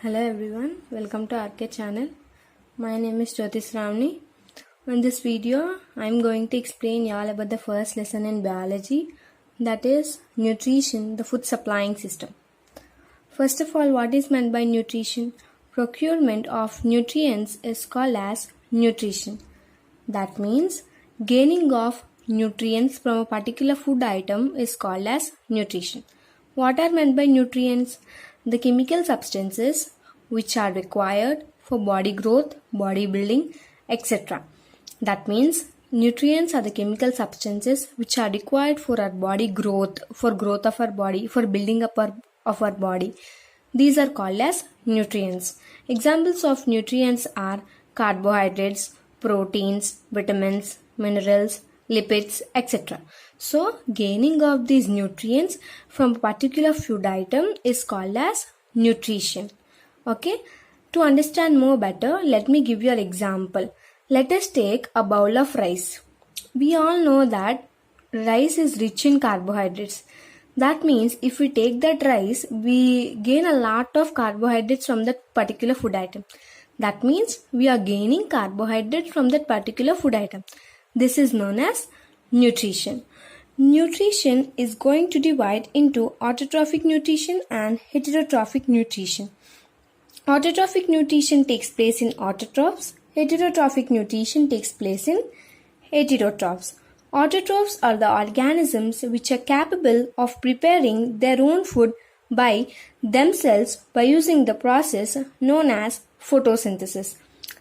Hello everyone, welcome to RK channel. My name is Jyoti Sravani. In this video, I am going to explain all about the first lesson in biology, that is nutrition, the food supplying system. First of all, what is meant by nutrition? Procurement of nutrients is called as nutrition. That means gaining of nutrients from a particular food item is called as nutrition. What are meant by nutrients? The chemical substances which are required for body growth, body building, etc. That means nutrients are the chemical substances which are required for our body growth, for growth of our body, for building up of our body. These are called as nutrients. Examples of nutrients are carbohydrates, proteins, vitamins, minerals, lipids, etc. So, gaining of these nutrients from a particular food item is called as nutrition. Okay, to understand more better, let me give you an example. Let us take a bowl of rice. We all know that rice is rich in carbohydrates. That means if we take that rice, we gain a lot of carbohydrates from that particular food item. That means we are gaining carbohydrates from that particular food item. This is known as nutrition. Nutrition is going to divide into autotrophic nutrition and heterotrophic nutrition. Autotrophic nutrition takes place in autotrophs. Heterotrophic nutrition takes place in heterotrophs. Autotrophs are the organisms which are capable of preparing their own food by themselves by using the process known as photosynthesis.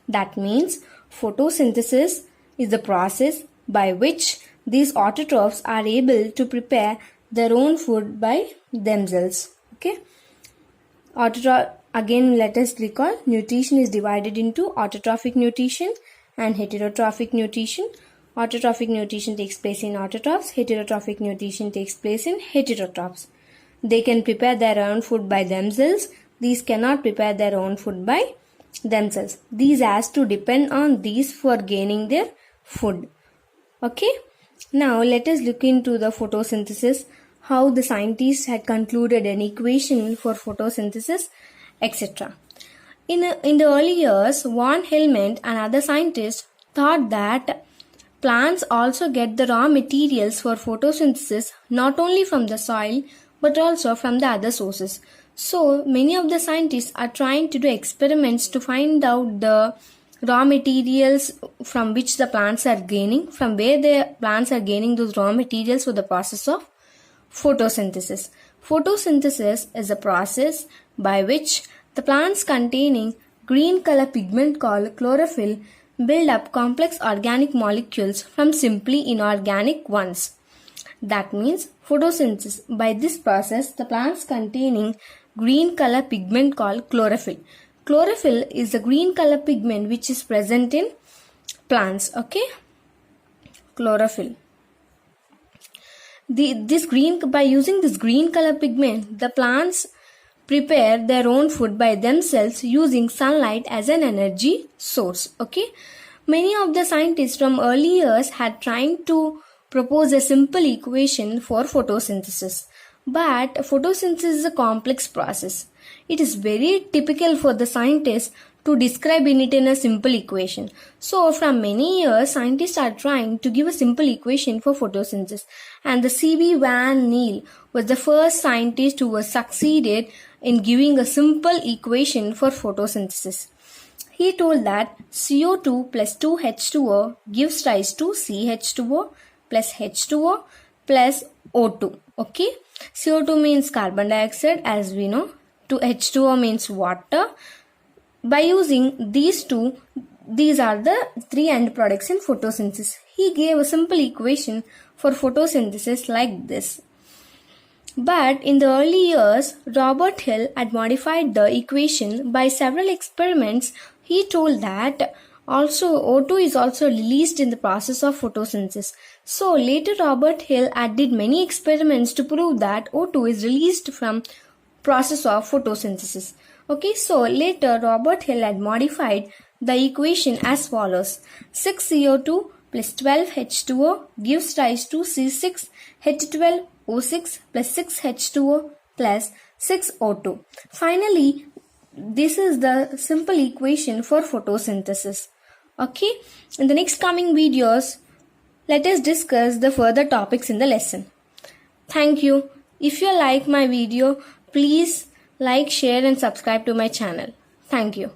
That means photosynthesis is the process by which these autotrophs are able to prepare their own food by themselves. Okay. Again, let us recall, nutrition is divided into autotrophic nutrition and heterotrophic nutrition. Autotrophic nutrition takes place in autotrophs. Heterotrophic nutrition takes place in heterotrophs. They can prepare their own food by themselves. These cannot prepare their own food by themselves. These has to depend on these for gaining their food. Okay. Now let us look into the photosynthesis, how the scientists had concluded an equation for photosynthesis, etc. In the early years, von Helmont and other scientists thought that plants also get the raw materials for photosynthesis not only from the soil but also from the other sources. So many of the scientists are trying to do experiments to find out the raw materials from which the plants are gaining, from where the plants are gaining those raw materials for the process of photosynthesis. Photosynthesis is a process by which the plants containing green color pigment called chlorophyll build up complex organic molecules from simply inorganic ones. That means photosynthesis. By this process, the plants containing green color pigment called chlorophyll. Chlorophyll is the green color pigment which is present in plants. Okay, chlorophyll. By using this green color pigment, the plants prepare their own food by themselves using sunlight as an energy source. Okay, many of the scientists from early years had trying to propose a simple equation for photosynthesis. But photosynthesis is a complex process. It is very typical for the scientists to describe it in a simple equation. So from many years, scientists are trying to give a simple equation for photosynthesis. And the C.B. Van Neel was the first scientist who was succeeded in giving a simple equation for photosynthesis. He told that CO2 plus 2H2O gives rise to CH2O plus H2O plus O2. Okay. CO2 means carbon dioxide, as we know. H2O means water. By using these two, these are the three end products in photosynthesis. He gave a simple equation for photosynthesis like this. But in the early years, Robert Hill had modified the equation by several experiments. He told that also O2 is also released in the process of photosynthesis. So later Robert Hill did many experiments to prove that O2 is released from process of photosynthesis. Okay, so later Robert Hill had modified the equation as follows. 6CO2 plus 12H2O gives rise to C6H12O6 plus 6H2O plus 6O2. Finally, this is the simple equation for photosynthesis. Okay, in the next coming videos, let us discuss the further topics in the lesson. Thank you. If you like my video, please like, share and subscribe to my channel. Thank you.